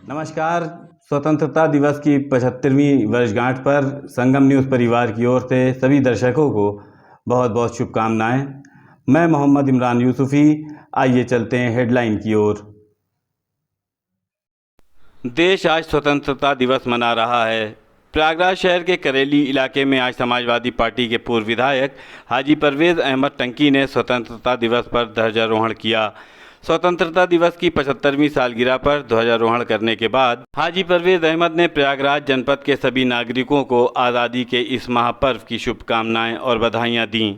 नमस्कार। स्वतंत्रता दिवस की 75वीं वर्षगांठ पर संगम न्यूज़ परिवार की ओर से सभी दर्शकों को बहुत बहुत शुभकामनाएं। मैं मोहम्मद इमरान यूसुफ़ी। आइए चलते हैं हेडलाइन की ओर। देश आज स्वतंत्रता दिवस मना रहा है। प्रयागराज शहर के करेली इलाके में आज समाजवादी पार्टी के पूर्व विधायक हाजी परवेज़ अहमद टंकी ने स्वतंत्रता दिवस पर ध्वजारोहण किया। स्वतंत्रता दिवस की 75वीं सालगिरह पर ध्वजारोहण करने के बाद हाजी परवेज़ अहमद ने प्रयागराज जनपद के सभी नागरिकों को आज़ादी के इस महापर्व की शुभकामनाएं और बधाइयां दीं।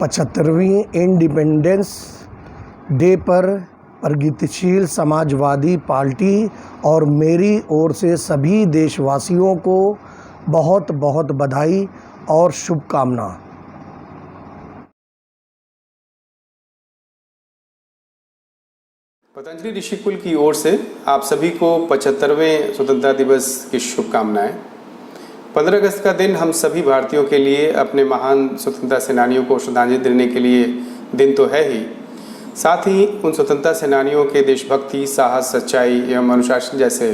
पचहत्तरवीं इंडिपेंडेंस डे पर प्रगतिशील समाजवादी पार्टी और मेरी ओर से सभी देशवासियों को बहुत बहुत बधाई और शुभकामना। पतंजलि ऋषिकुल की ओर से आप सभी को 75वें स्वतंत्रता दिवस की शुभकामनाएं। 15 अगस्त का दिन हम सभी भारतीयों के लिए अपने महान स्वतंत्रता सेनानियों को श्रद्धांजलि देने के लिए दिन तो है ही, साथ ही उन स्वतंत्रता सेनानियों के देशभक्ति, साहस, सच्चाई एवं अनुशासन जैसे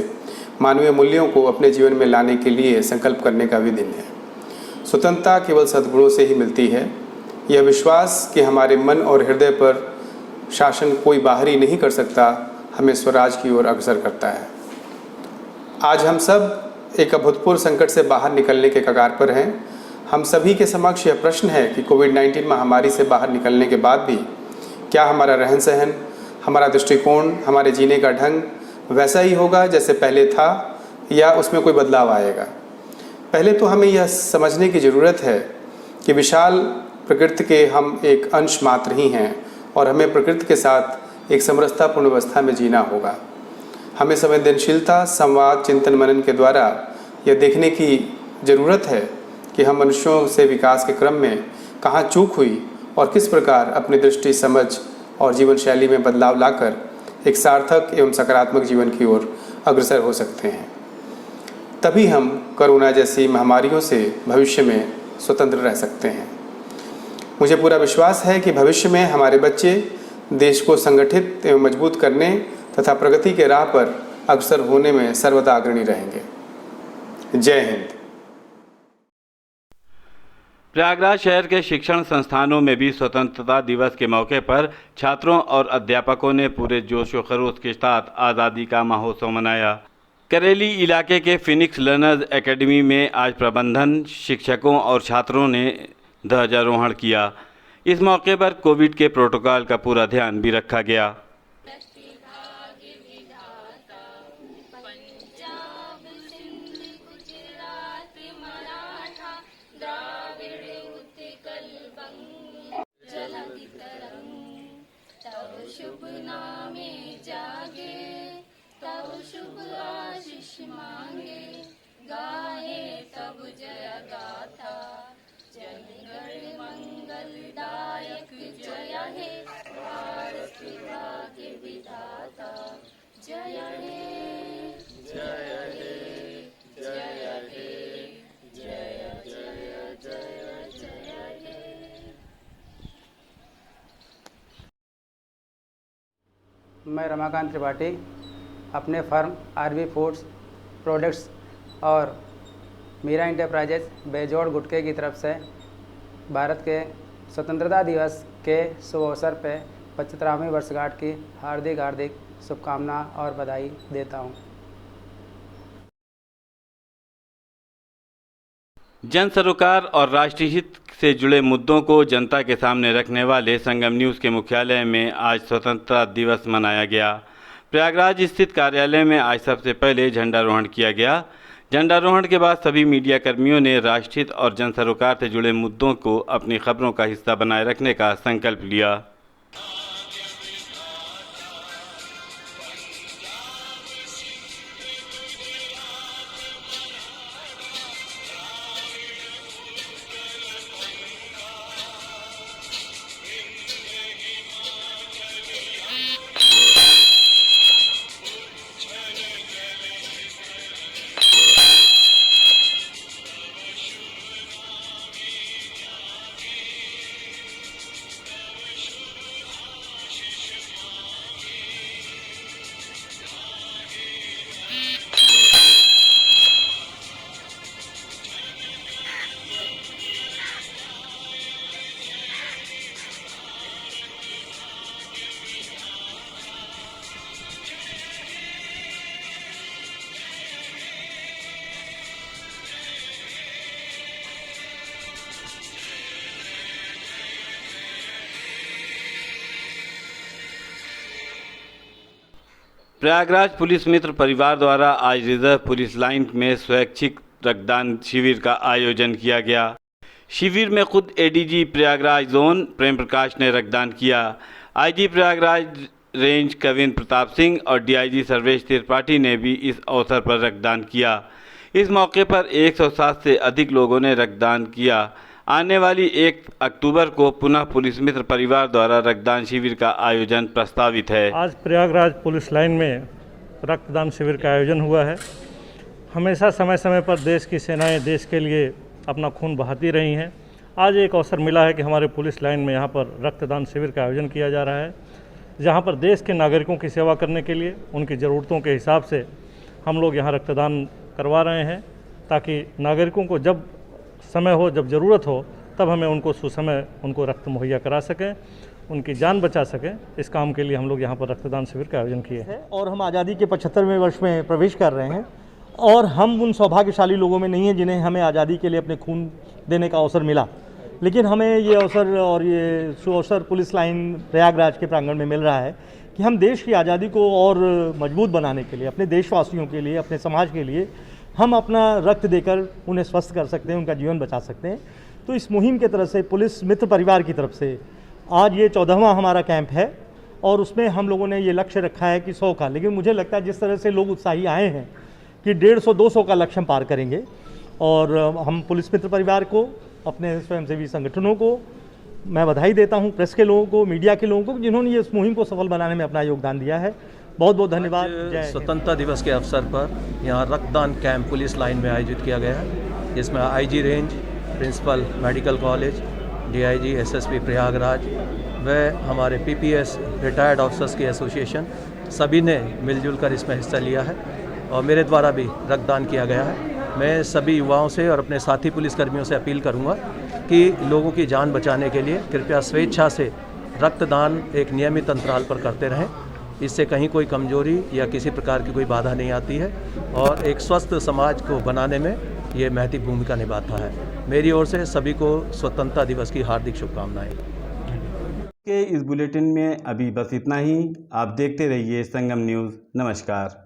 मानवीय मूल्यों को अपने जीवन में लाने के लिए संकल्प करने का भी दिन है। स्वतंत्रता केवल सद्गुणों से ही मिलती है। यह विश्वास कि हमारे मन और हृदय पर शासन कोई बाहरी नहीं कर सकता, हमें स्वराज की ओर अग्रसर करता है। आज हम सब एक अभूतपूर्व संकट से बाहर निकलने के कगार पर हैं। हम सभी के समक्ष यह प्रश्न है कि कोविड-19 महामारी से बाहर निकलने के बाद भी क्या हमारा रहन सहन, हमारा दृष्टिकोण, हमारे जीने का ढंग वैसा ही होगा जैसे पहले था, या उसमें कोई बदलाव आएगा। पहले तो हमें यह समझने की ज़रूरत है कि विशाल प्रकृति के हम एक अंश मात्र ही हैं और हमें प्रकृति के साथ एक समरसतापूर्ण अवस्था में जीना होगा। हमें संवेदनशीलता, संवाद, चिंतन मनन के द्वारा यह देखने की ज़रूरत है कि हम मनुष्यों से विकास के क्रम में कहाँ चूक हुई और किस प्रकार अपनी दृष्टि, समझ और जीवन शैली में बदलाव लाकर एक सार्थक एवं सकारात्मक जीवन की ओर अग्रसर हो सकते हैं। तभी हम कोरोना जैसी महामारियों से भविष्य में स्वतंत्र रह सकते हैं। मुझे पूरा विश्वास है कि भविष्य में हमारे बच्चे देश को संगठित एवं मजबूत करने तथा प्रगति के राह पर अग्रसर होने में सर्वदा अग्रणी रहेंगे। जय हिंद। प्रयागराज शहर के शिक्षण संस्थानों में भी स्वतंत्रता दिवस के मौके पर छात्रों और अध्यापकों ने पूरे जोश व खरोश के साथ आज़ादी का महोत्सव मनाया। करेली इलाके के फिनिक्स लर्नर्स एकेडमी में आज प्रबंधन, शिक्षकों और छात्रों ने ध्वजारोहण किया। इस मौके पर कोविड के प्रोटोकॉल का पूरा ध्यान भी रखा गया। शुभ नामे जागे, तब शुभ आशीष मांगे, गाए तब जय गाथा, जनगण मंगलदायक जय हे, भारत भाग्य विधाता जय हे, जय हे, जय हे, जय जय जय जय हे। मैं रमाकांत त्रिपाठी अपने फर्म आरवी फूड्स प्रोडक्ट्स और मीरा इंटरप्राइजेज बेजोड़ गुटके की तरफ से भारत के स्वतंत्रता दिवस के शुभ अवसर पर 75वीं वर्षगांठ की हार्दिक शुभकामना और बधाई देता हूँ। जन सरोकार और राष्ट्रीय हित से जुड़े मुद्दों को जनता के सामने रखने वाले संगम न्यूज़ के मुख्यालय में आज स्वतंत्रता दिवस मनाया गया। प्रयागराज स्थित कार्यालय में आज सबसे पहले झंडारोहण किया गया। झंडारोहण के बाद सभी मीडिया कर्मियों ने राष्ट्रीय हित और जन सरोकार से जुड़े मुद्दों को अपनी खबरों का हिस्सा बनाए रखने का संकल्प लिया। प्रयागराज पुलिस मित्र परिवार द्वारा आज रिजर्व पुलिस लाइन में स्वैच्छिक रक्तदान शिविर का आयोजन किया गया। शिविर में खुद एडीजी प्रयागराज जोन प्रेम प्रकाश ने रक्तदान किया। आईजी प्रयागराज रेंज कविंद्र प्रताप सिंह और डीआईजी सर्वेश त्रिपाठी ने भी इस अवसर पर रक्तदान किया। इस मौके पर 107 से अधिक लोगों ने रक्तदान किया। आने वाली 1 अक्टूबर को पुनः पुलिस मित्र परिवार द्वारा रक्तदान शिविर का आयोजन प्रस्तावित है। आज प्रयागराज पुलिस लाइन में रक्तदान शिविर का आयोजन हुआ है। हमेशा समय समय पर देश की सेनाएं देश के लिए अपना खून बहाती रही हैं। आज एक अवसर मिला है कि हमारे पुलिस लाइन में यहाँ पर रक्तदान शिविर का आयोजन किया जा रहा है, जहाँ पर देश के नागरिकों की सेवा करने के लिए उनकी ज़रूरतों के हिसाब से हम लोग यहाँ रक्तदान करवा रहे हैं, ताकि नागरिकों को जब समय हो, जब ज़रूरत हो, तब हमें उनको सुसमय उनको रक्त मुहैया करा सकें, उनकी जान बचा सकें। इस काम के लिए हम लोग यहाँ पर रक्तदान शिविर का आयोजन किए हैं। और हम आज़ादी के 75वें वर्ष में प्रवेश कर रहे हैं और हम उन सौभाग्यशाली लोगों में नहीं हैं जिन्हें हमें आज़ादी के लिए अपने खून देने का अवसर मिला, लेकिन हमें ये अवसर और ये सुअवसर पुलिस लाइन प्रयागराज के प्रांगण में मिल रहा है कि हम देश की आज़ादी को और मजबूत बनाने के लिए, अपने देशवासियों के लिए, अपने समाज के लिए हम अपना रक्त देकर उन्हें स्वस्थ कर सकते हैं, उनका जीवन बचा सकते हैं। तो इस मुहिम के तरफ से पुलिस मित्र परिवार की तरफ से आज ये 14वां हमारा कैंप है और उसमें हम लोगों ने ये लक्ष्य रखा है कि 100 का, लेकिन मुझे लगता है जिस तरह से लोग उत्साही आए हैं कि 150-200 का लक्ष्य हम पार करेंगे। और हम पुलिस मित्र परिवार को, अपने स्वयंसेवी संगठनों को मैं बधाई देता हूँ, प्रेस के लोगों को, मीडिया के लोगों को, जिन्होंने ये इस मुहिम को सफल बनाने में अपना योगदान दिया है। बहुत बहुत धन्यवाद। स्वतंत्रता दिवस के अवसर पर यहाँ रक्तदान कैंप पुलिस लाइन में आयोजित किया गया है, जिसमें IG range, principal medical college, DIG, SSP Prayagraj व हमारे पीपीएस रिटायर्ड ऑफिसर्स की एसोसिएशन सभी ने मिलजुल कर इसमें हिस्सा लिया है और मेरे द्वारा भी रक्तदान किया गया है। मैं सभी युवाओं से और अपने साथी पुलिसकर्मियों से अपील करूंगा कि लोगों की जान बचाने के लिए कृपया स्वेच्छा से रक्तदान एक नियमित अंतराल पर करते रहें। इससे कहीं कोई कमजोरी या किसी प्रकार की कोई बाधा नहीं आती है और एक स्वस्थ समाज को बनाने में ये महत्वपूर्ण भूमिका निभाता है। मेरी ओर से सभी को स्वतंत्रता दिवस की हार्दिक शुभकामनाएं। के इस बुलेटिन में अभी बस इतना ही। आप देखते रहिए संगम न्यूज़। नमस्कार।